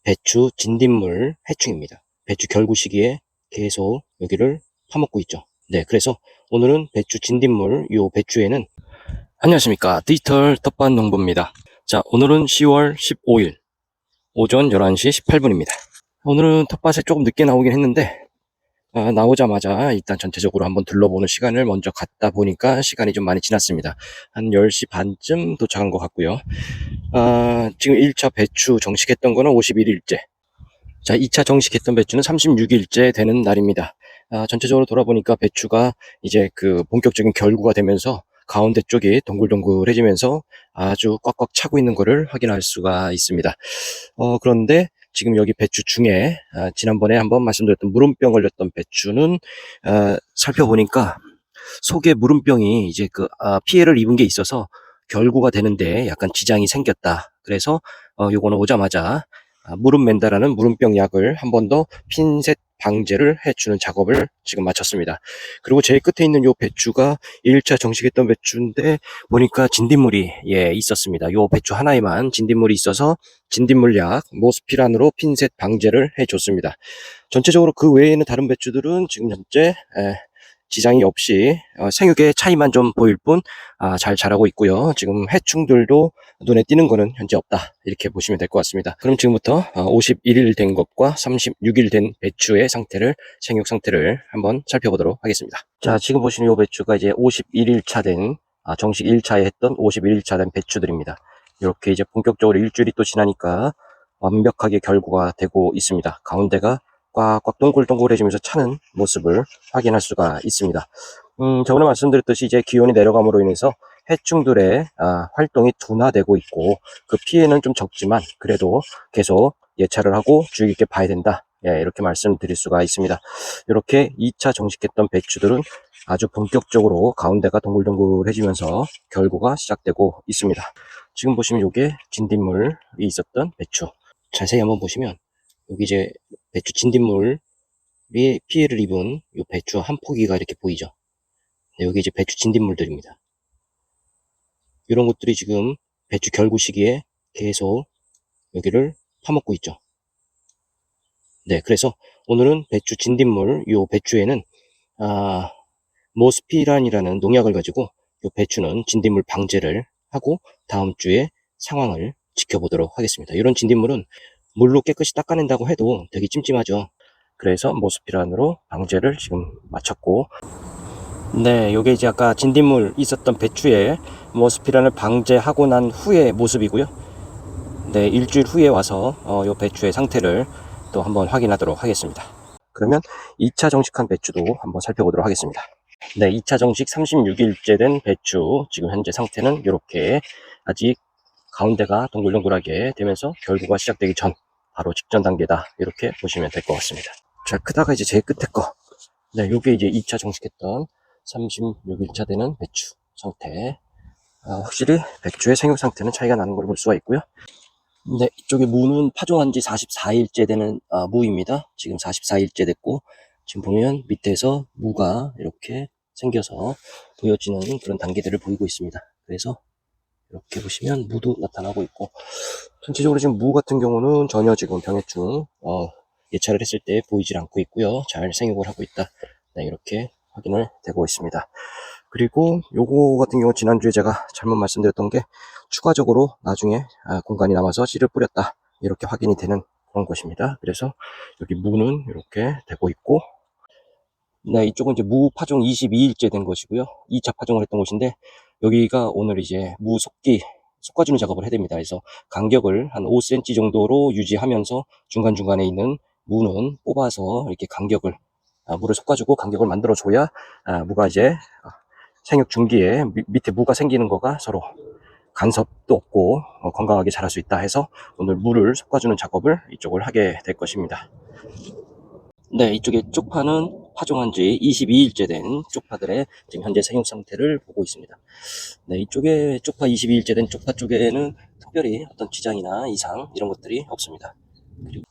배추 진딧물 해충입니다. 배추 결구 시기에 계속 여기를 파먹고 있죠. 네, 그래서 오늘은 배추 진딧물 요 배추에는 안녕하십니까, 디지털 텃밭 농부입니다. 자, 오늘은 10월 15일 오전 11시 18분입니다. 오늘은 텃밭에 조금 늦게 나오긴 했는데 나오자마자 일단 전체적으로 한번 둘러보는 시간을 먼저 갖다 보니까 시간이 좀 많이 지났습니다. 한 10시 반쯤 도착한 것 같고요. 지금 1차 배추 정식했던 거는 51일째. 자, 2차 정식했던 배추는 36일째 되는 날입니다. 전체적으로 돌아보니까 배추가 이제 그 본격적인 결구가 되면서 가운데 쪽이 동글동글해지면서 아주 꽉꽉 차고 있는 것을 확인할 수가 있습니다. 그런데 지금 여기 배추 중에 지난번에 한번 말씀드렸던 무름병 걸렸던 배추는 살펴보니까 속에 무름병이 이제 피해를 입은 게 있어서 결구가 되는데 약간 지장이 생겼다. 그래서 요거는 오자마자 무름맨다라는 무름병 약을 한 번 더 핀셋 방제를 해주는 작업을 지금 마쳤습니다. 그리고 제일 끝에 있는 요 배추가 1차 정식했던 배추인데 보니까 진딧물이 있었습니다. 요 배추 하나에만 진딧물이 있어서 진딧물약 모스피란으로 핀셋 방제를 해줬습니다. 전체적으로 그 외에는 다른 배추들은 지금 현재 지장이 없이 생육의 차이만 좀 보일 뿐 잘 자라고 있고요. 지금 해충들도 눈에 띄는 거는 현재 없다, 이렇게 보시면 될 것 같습니다. 그럼 지금부터 51일 된 것과 36일 된 배추의 상태를, 생육 상태를 한번 살펴보도록 하겠습니다. 자, 지금 보시는 이 배추가 이제 51일 차 된 정식 1차에 했던 51일 차 된 배추들입니다. 이렇게 이제 본격적으로 일주일이 또 지나니까 완벽하게 결구가 되고 있습니다. 가운데가 꽉꽉 동글동글해지면서 차는 모습을 확인할 수가 있습니다. 저번에 말씀드렸듯이 이제 기온이 내려감으로 인해서 해충들의 활동이 둔화되고 있고, 그 피해는 좀 적지만 그래도 계속 예찰을 하고 주의 깊게 봐야 된다, 이렇게 말씀드릴 수가 있습니다. 이렇게 2차 정식했던 배추들은 아주 본격적으로 가운데가 동글동글해지면서 결구가 시작되고 있습니다. 지금 보시면 이게 진딧물이 있었던 배추, 자세히 한번 보시면 여기 이제 배추 진딧물이 피해를 입은 이 배추 한 포기가 이렇게 보이죠. 네, 여기 이제 배추 진딧물들입니다. 이런 것들이 지금 배추 결구 시기에 계속 여기를 파먹고 있죠. 네, 그래서 오늘은 배추 진딧물 이 배추에는 모스피란이라는 농약을 가지고 이 배추는 진딧물 방제를 하고 다음 주에 상황을 지켜보도록 하겠습니다. 이런 진딧물은 물로 깨끗이 닦아낸다고 해도 되게 찜찜하죠. 그래서 모스피란으로 방제를 지금 마쳤고, 네, 요게 이제 아까 진딧물 있었던 배추에 모스피란을 방제하고 난 후의 모습이고요. 네, 일주일 후에 와서 요 배추의 상태를 또 한번 확인하도록 하겠습니다. 그러면 2차 정식한 배추도 한번 살펴보도록 하겠습니다. 네, 2차 정식 36일째 된 배추, 지금 현재 상태는 이렇게 아직 가운데가 동글동글하게 되면서 결구가 시작되기 전 바로 직전 단계다, 이렇게 보시면 될 것 같습니다. 자, 크다가 이제 제일 끝에 거, 네, 요게 이제 2차 정식했던 36일차 되는 배추 상태. 확실히 배추의 생육 상태는 차이가 나는 걸 볼 수가 있고요. 네, 이쪽에 무는 파종한 지 44일째 되는 무입니다. 지금 44일째 됐고, 지금 보면 밑에서 무가 이렇게 생겨서 보여지는 그런 단계들을 보이고 있습니다. 그래서 이렇게 보시면 무도 나타나고 있고, 전체적으로 지금 무 같은 경우는 전혀 지금 병해충 예찰을 했을 때 보이질 않고 있고요. 잘 생육을 하고 있다, 네, 이렇게 확인을 되고 있습니다. 그리고 요거 같은 경우 지난주에 제가 잘못 말씀드렸던 게 추가적으로 나중에 공간이 남아서 씨를 뿌렸다, 이렇게 확인이 되는 그런 것입니다. 그래서 여기 무는 이렇게 되고 있고, 네, 이쪽은 이제 무 파종 22일째 된 것이고요. 2차 파종을 했던 곳인데 여기가 오늘 이제 무 솎아주는 작업을 해야 됩니다. 그래서 간격을 한 5cm 정도로 유지하면서 중간중간에 있는 무는 뽑아서 이렇게 간격을 무를 솎아주고 간격을 만들어 줘야 무가 이제 생육 중기에 밑에 무가 생기는 거가 서로 간섭도 없고 건강하게 자랄 수 있다 해서 오늘 무를 솎아주는 작업을 이쪽을 하게 될 것입니다. 네, 이쪽에 쪽파는 파종한 지 22일째 된 쪽파들의 지금 현재 생육 상태를 보고 있습니다. 네, 이쪽에 쪽파 22일째 된 쪽파 쪽에는 특별히 어떤 지장이나 이상 이런 것들이 없습니다. 그리고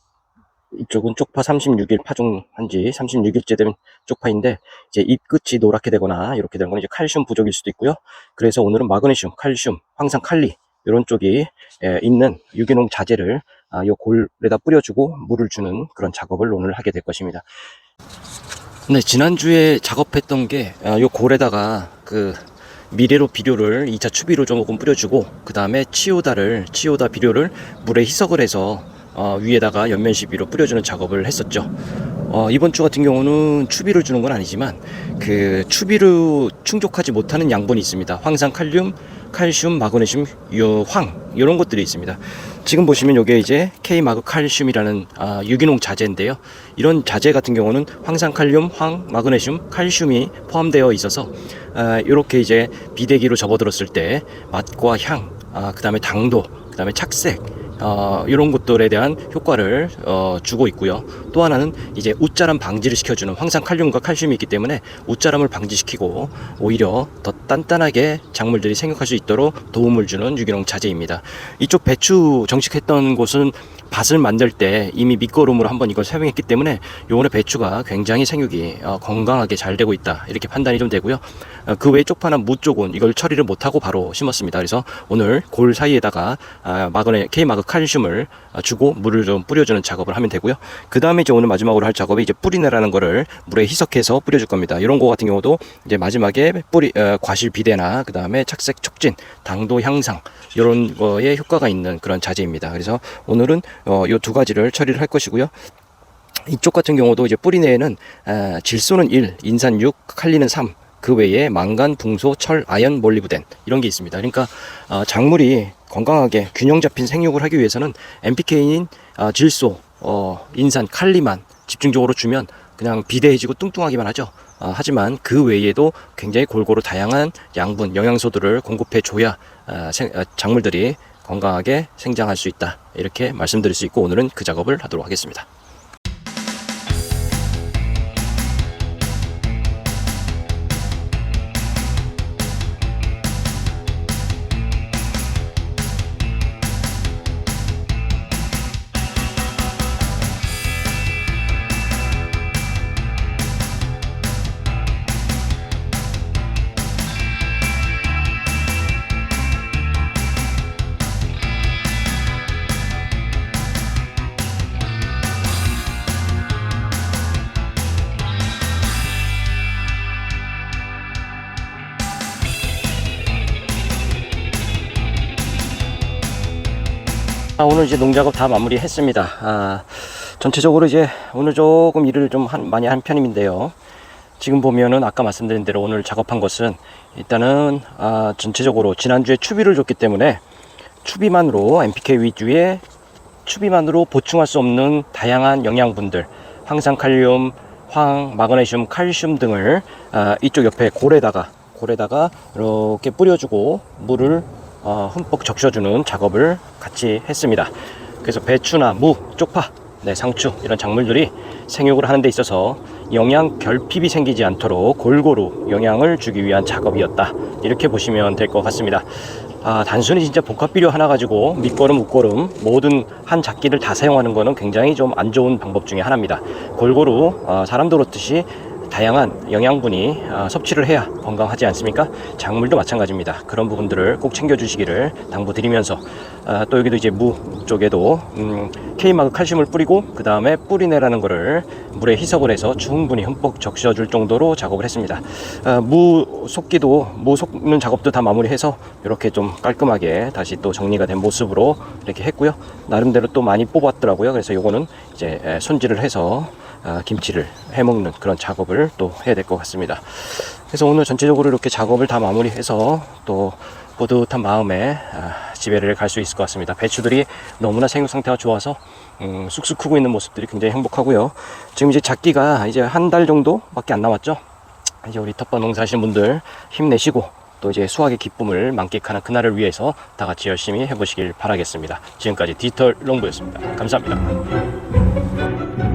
이쪽은 쪽파 36일 파종한 지 36일째 된 쪽파인데 이제 잎 끝이 노랗게 되거나 이렇게 되는 건 이제 칼슘 부족일 수도 있고요. 그래서 오늘은 마그네슘, 칼슘, 황산, 칼리 이런 쪽이 있는 유기농 자재를 요 골에다 뿌려주고 물을 주는 그런 작업을 오늘 하게 될 것입니다. 네, 지난주에 작업했던 게 요 골에다가 그 미래로 비료를 2차 추비로 조금 뿌려주고, 그 다음에 치오다 비료를 물에 희석을 해서 위에다가 연면 시비로 뿌려주는 작업을 했었죠. 이번 주 같은 경우는 추비를 주는 건 아니지만 그 추비로 충족하지 못하는 양분이 있습니다. 황산, 칼륨, 칼슘, 마그네슘, 황, 이런 것들이 있습니다. 지금 보시면 이게 이제 K마그 칼슘이라는 유기농 자재인데요. 이런 자재 같은 경우는 황산, 칼륨, 황, 마그네슘, 칼슘이 포함되어 있어서 이렇게 이제 비대기로 접어들었을 때 맛과 향, 그 다음에 당도, 그 다음에 착색, 이런 것들에 대한 효과를 주고 있고요. 또 하나는 이제 웃자람 방지를 시켜주는 황산, 칼륨과 칼슘이 있기 때문에 웃자람을 방지시키고 오히려 더 단단하게 작물들이 생육할 수 있도록 도움을 주는 유기농 자재입니다. 이쪽 배추 정식했던 곳은 밭을 만들 때 이미 밑거름으로 한번 이걸 사용했기 때문에 요번에 배추가 굉장히 생육이 건강하게 잘 되고 있다, 이렇게 판단이 좀 되고요. 그 외에 쪽파나 무 쪽은 이걸 처리를 못하고 바로 심었습니다. 그래서 오늘 골 사이에다가 K마그 칼슘을 주고 물을 좀 뿌려주는 작업을 하면 되고요. 그 다음에 이제 오늘 마지막으로 할 작업이 이제 뿌리내라는 거를 물에 희석해서 뿌려줄 겁니다. 이런 거 같은 경우도 이제 마지막에 과실 비대나 그 다음에 착색 촉진, 당도 향상, 이런 거에 효과가 있는 그런 자재입니다. 그래서 오늘은 요 두 가지를 처리를 할 것이고요. 이쪽 같은 경우도 이제 뿌리내에는 질소는 1, 인산 6, 칼리는 3, 그 외에 망간, 붕소, 철, 아연, 몰리브덴, 이런 게 있습니다. 그러니까 작물이 건강하게 균형 잡힌 생육을 하기 위해서는 NPK인 질소, 인산, 칼리만 집중적으로 주면 그냥 비대해지고 뚱뚱하기만 하죠. 하지만 그 외에도 굉장히 골고루 다양한 양분, 영양소들을 공급해 줘야 작물들이 건강하게 생장할 수 있다, 이렇게 말씀드릴 수 있고, 오늘은 그 작업을 하도록 하겠습니다. 오늘 이제 농작업 다 마무리했습니다. 전체적으로 이제 오늘 조금 일을 좀 많이 한 편인데요. 지금 보면은 아까 말씀드린 대로 오늘 작업한 것은 일단은 전체적으로 지난주에 추비를 줬기 때문에 추비만으로 NPK 위주의 추비만으로 보충할 수 없는 다양한 영양분들, 황산, 칼륨, 황, 마그네슘, 칼슘 등을 이쪽 옆에 골에다가 이렇게 뿌려주고 물을 흠뻑 적셔주는 작업을 같이 했습니다. 그래서 배추나 무, 쪽파, 상추, 이런 작물들이 생육을 하는 데 있어서 영양 결핍이 생기지 않도록 골고루 영양을 주기 위한 작업이었다, 이렇게 보시면 될 것 같습니다. 단순히 진짜 복합 비료 하나 가지고 밑거름, 웃거름 모든 한 작기를 다 사용하는 거는 굉장히 좀 안 좋은 방법 중에 하나입니다. 골고루 사람도 그렇듯이 다양한 영양분이 섭취를 해야 건강하지 않습니까? 작물도 마찬가지입니다. 그런 부분들을 꼭 챙겨주시기를 당부드리면서 또 여기도 이제 무 쪽에도 K마그 칼슘을 뿌리고 그 다음에 뿌리내라는 거를 물에 희석을 해서 충분히 흠뻑 적셔줄 정도로 작업을 했습니다. 무 섞는 작업도 다 마무리해서 이렇게 좀 깔끔하게 다시 또 정리가 된 모습으로 이렇게 했고요. 나름대로 또 많이 뽑았더라고요. 그래서 요거는 이제 손질을 해서 김치를 해먹는 그런 작업을 또 해야 될 것 같습니다. 그래서 오늘 전체적으로 이렇게 작업을 다 마무리해서 또 뿌듯한 마음에 집에를 갈 수 있을 것 같습니다. 배추들이 너무나 생육 상태가 좋아서 쑥쑥 크고 있는 모습들이 굉장히 행복하고요. 지금 이제 작기가 이제 한 달 정도밖에 안 남았죠. 이제 우리 텃밭 농사하시는 분들 힘내시고 또 이제 수확의 기쁨을 만끽하는 그날을 위해서 다 같이 열심히 해보시길 바라겠습니다. 지금까지 디지털 농부였습니다. 감사합니다.